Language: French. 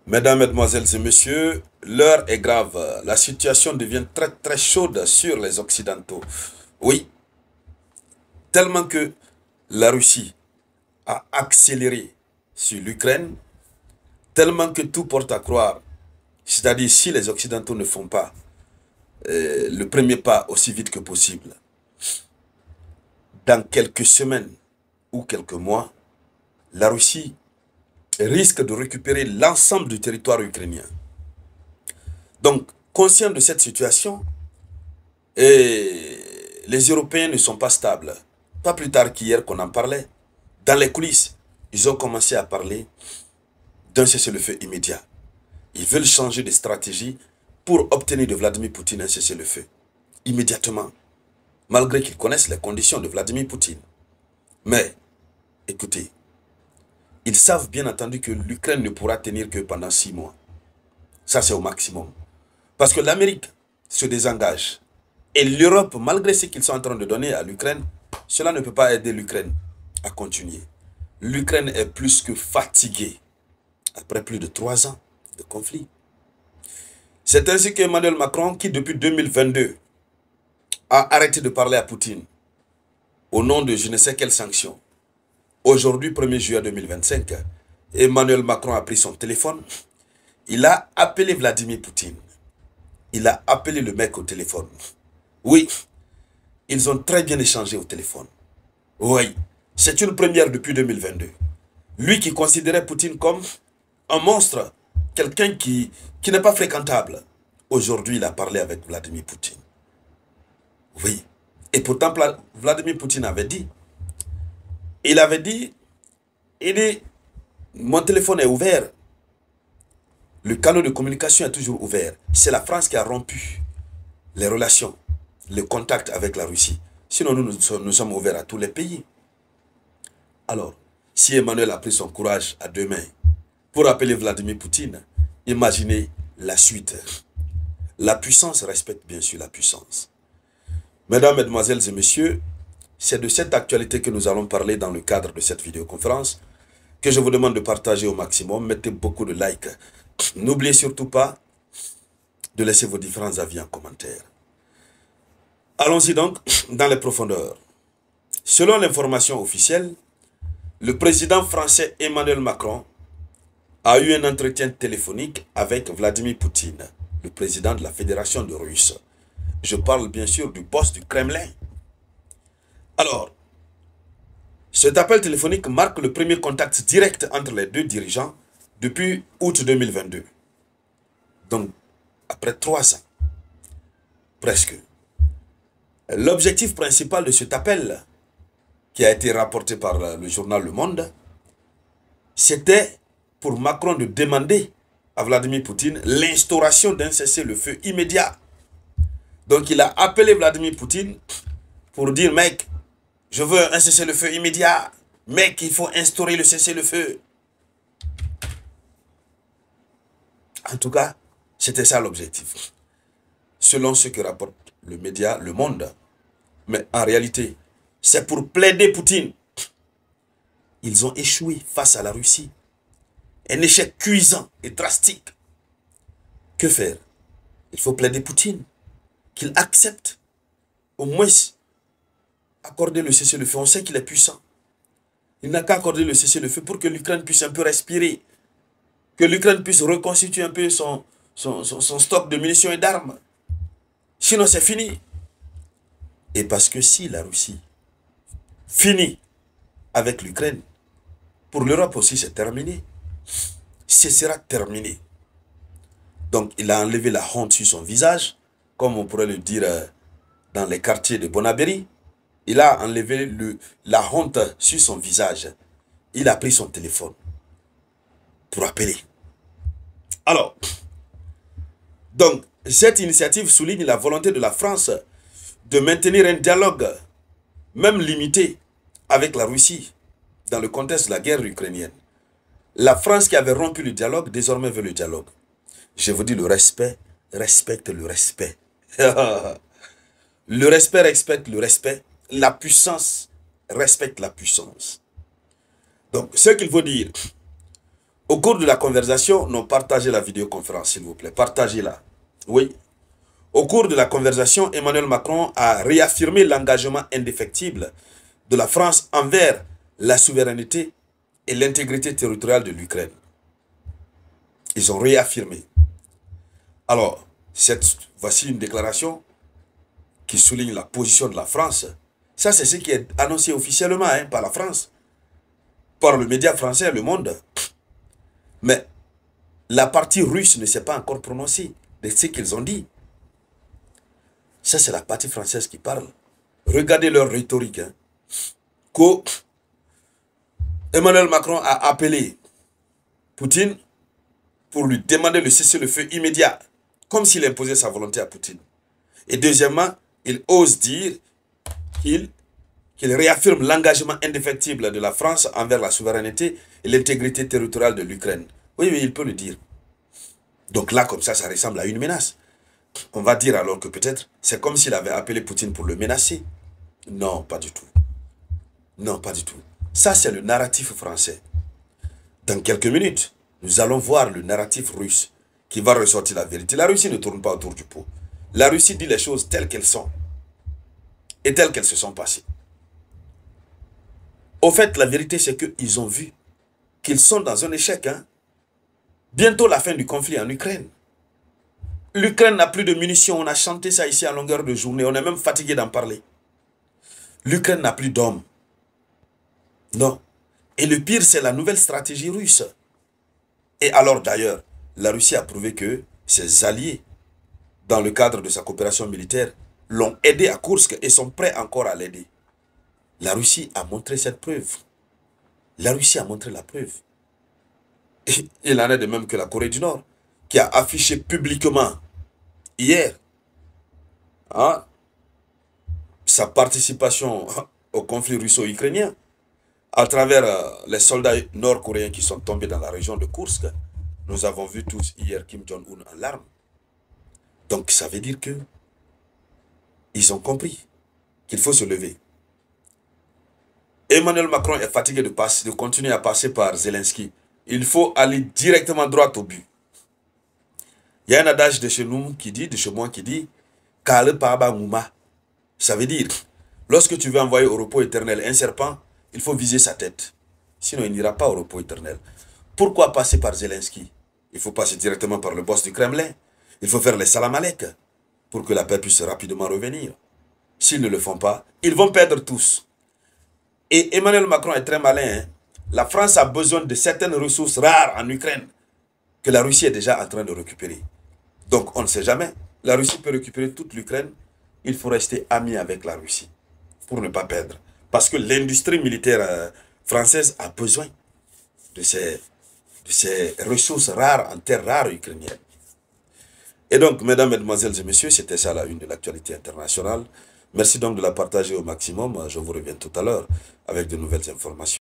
Mesdames, Mesdemoiselles et Messieurs, l'heure est grave. La situation devient très très chaude sur les Occidentaux. Oui, tellement que la Russie a accéléré sur l'Ukraine, tellement que tout porte à croire, c'est-à-dire si les Occidentaux ne font pas le premier pas aussi vite que possible, dans quelques semaines ou quelques mois, la Russie risque de récupérer l'ensemble du territoire ukrainien. Donc, conscient de cette situation, et les Européens ne sont pas stables. Pas plus tard qu'hier qu'on en parlait. Dans les coulisses, ils ont commencé à parler d'un cessez-le-feu immédiat. Ils veulent changer de stratégie pour obtenir de Vladimir Poutine un cessez-le-feu. Immédiatement. Malgré qu'ils connaissent les conditions de Vladimir Poutine. Mais, écoutez, ils savent bien entendu que l'Ukraine ne pourra tenir que pendant 6 mois. Ça, c'est au maximum. Parce que l'Amérique se désengage. Et l'Europe, malgré ce qu'ils sont en train de donner à l'Ukraine, cela ne peut pas aider l'Ukraine à continuer. L'Ukraine est plus que fatiguée après plus de 3 ans de conflit. C'est ainsi qu'Emmanuel Macron, qui depuis 2022 a arrêté de parler à Poutine au nom de je ne sais quelle sanction. Aujourd'hui, 1er juillet 2025, Emmanuel Macron a pris son téléphone. Il a appelé Vladimir Poutine. Il a appelé le mec au téléphone. Oui, ils ont très bien échangé au téléphone. Oui, c'est une première depuis 2022. Lui qui considérait Poutine comme un monstre, quelqu'un qui n'est pas fréquentable. Aujourd'hui, il a parlé avec Vladimir Poutine. Oui. Et pourtant, Vladimir Poutine avait dit, il dit, mon téléphone est ouvert. Le canal de communication est toujours ouvert. C'est la France qui a rompu les relations, le contact avec la Russie. Sinon, nous sommes ouverts à tous les pays. Alors, si Emmanuel a pris son courage à deux mains pour appeler Vladimir Poutine, imaginez la suite. La puissance respecte bien sûr la puissance. Mesdames, Mesdemoiselles et Messieurs, c'est de cette actualité que nous allons parler dans le cadre de cette vidéoconférence que je vous demande de partager au maximum. Mettez beaucoup de likes. N'oubliez surtout pas de laisser vos différents avis en commentaire. Allons-y donc dans les profondeurs. Selon l'information officielle, le président français Emmanuel Macron a eu un entretien téléphonique avec Vladimir Poutine, le président de la Fédération de Russie. Je parle bien sûr du boss du Kremlin. Alors, cet appel téléphonique marque le premier contact direct entre les deux dirigeants depuis août 2022. Donc, après 3 ans, presque. L'objectif principal de cet appel, qui a été rapporté par le journal Le Monde, c'était pour Macron de demander à Vladimir Poutine l'instauration d'un cessez-le-feu immédiat. Donc il a appelé Vladimir Poutine pour dire, mec, je veux un cessez-le-feu immédiat. Mec, il faut instaurer le cessez-le-feu. En tout cas, c'était ça l'objectif. Selon ce que rapporte le média Le Monde. Mais en réalité, c'est pour plaider Poutine. Ils ont échoué face à la Russie. Un échec cuisant et drastique. Que faire? Il faut plaider Poutine. Qu'il accepte au moins accorder le cessez-le-feu. On sait qu'il est puissant. Il n'a qu'à accorder le cessez-le-feu pour que l'Ukraine puisse un peu respirer. Que l'Ukraine puisse reconstituer un peu son stock de munitions et d'armes. Sinon, c'est fini. Et parce que si la Russie finit avec l'Ukraine, pour l'Europe aussi, c'est terminé. Ce sera terminé. Donc, il a enlevé la honte sur son visage, comme on pourrait le dire dans les quartiers de Bonabéry. Il a enlevé la honte sur son visage. Il a pris son téléphone pour appeler. Alors, donc, cette initiative souligne la volonté de la France de maintenir un dialogue, même limité, avec la Russie, dans le contexte de la guerre ukrainienne. La France qui avait rompu le dialogue, désormais veut le dialogue. Je vous dis, le respect respecte le respect. Le respect respecte le respect. La puissance respecte la puissance. Donc, ce qu'il faut dire, Au cours de la conversation, non, partagez la vidéoconférence, s'il vous plaît. Partagez-la. Oui. Au cours de la conversation, Emmanuel Macron a réaffirmé l'engagement indéfectible de la France envers la souveraineté et l'intégrité territoriale de l'Ukraine. Ils ont réaffirmé. Alors, voici une déclaration qui souligne la position de la France. Ça, c'est ce qui est annoncé officiellement par la France, par le média français, Le Monde. Mais la partie russe ne s'est pas encore prononcée de ce qu'ils ont dit. Ça, c'est la partie française qui parle. Regardez leur rhétorique. Emmanuel Macron a appelé Poutine pour lui demander le cessez-le-feu immédiat, comme s'il imposait sa volonté à Poutine. Et deuxièmement, il ose dire qu'il réaffirme l'engagement indéfectible de la France envers la souveraineté et l'intégrité territoriale de l'Ukraine. Oui, il peut le dire. Donc là, comme ça ressemble à une menace. On va dire alors que peut-être, c'est comme s'il avait appelé Poutine pour le menacer. Non, pas du tout. Non, pas du tout. Ça, c'est le narratif français. Dans quelques minutes, nous allons voir le narratif russe qui va ressortir la vérité. La Russie ne tourne pas autour du pot. La Russie dit les choses telles qu'elles sont et telles qu'elles se sont passées. Au fait, la vérité, c'est qu'ils ont vu qu'ils sont dans un échec. Bientôt la fin du conflit en Ukraine. L'Ukraine n'a plus de munitions. On a chanté ça ici à longueur de journée. On est même fatigué d'en parler. L'Ukraine n'a plus d'hommes. Non. Et le pire, c'est la nouvelle stratégie russe. Et alors d'ailleurs, la Russie a prouvé que ses alliés, dans le cadre de sa coopération militaire, l'ont aidé à Kursk et sont prêts encore à l'aider. La Russie a montré cette preuve. La Russie a montré la preuve. Et il en est de même que la Corée du Nord, qui a affiché publiquement hier sa participation au conflit russo-ukrainien à travers les soldats nord-coréens qui sont tombés dans la région de Kursk. Nous avons vu tous hier Kim Jong-un en larmes. Donc ça veut dire que ils ont compris qu'il faut se lever. Emmanuel Macron est fatigué de continuer à passer par Zelensky. Il faut aller directement droit au but. Il y a un adage de chez nous qui dit, de chez moi qui dit, Kale Paba Mouma. Ça veut dire, lorsque tu veux envoyer au repos éternel un serpent, il faut viser sa tête. Sinon, il n'ira pas au repos éternel. Pourquoi passer par Zelensky? Il faut passer directement par le boss du Kremlin. Il faut faire les salam alek pour que la paix puisse rapidement revenir. S'ils ne le font pas, ils vont perdre tous. Et Emmanuel Macron est très malin. La France a besoin de certaines ressources rares en Ukraine que la Russie est déjà en train de récupérer. Donc, on ne sait jamais. La Russie peut récupérer toute l'Ukraine. Il faut rester ami avec la Russie pour ne pas perdre. Parce que l'industrie militaire française a besoin de ces ressources rares en terres rares ukrainiennes. Et donc, mesdames, mesdemoiselles et messieurs, c'était ça la une de l'actualité internationale. Merci donc de la partager au maximum. Je vous reviens tout à l'heure avec de nouvelles informations.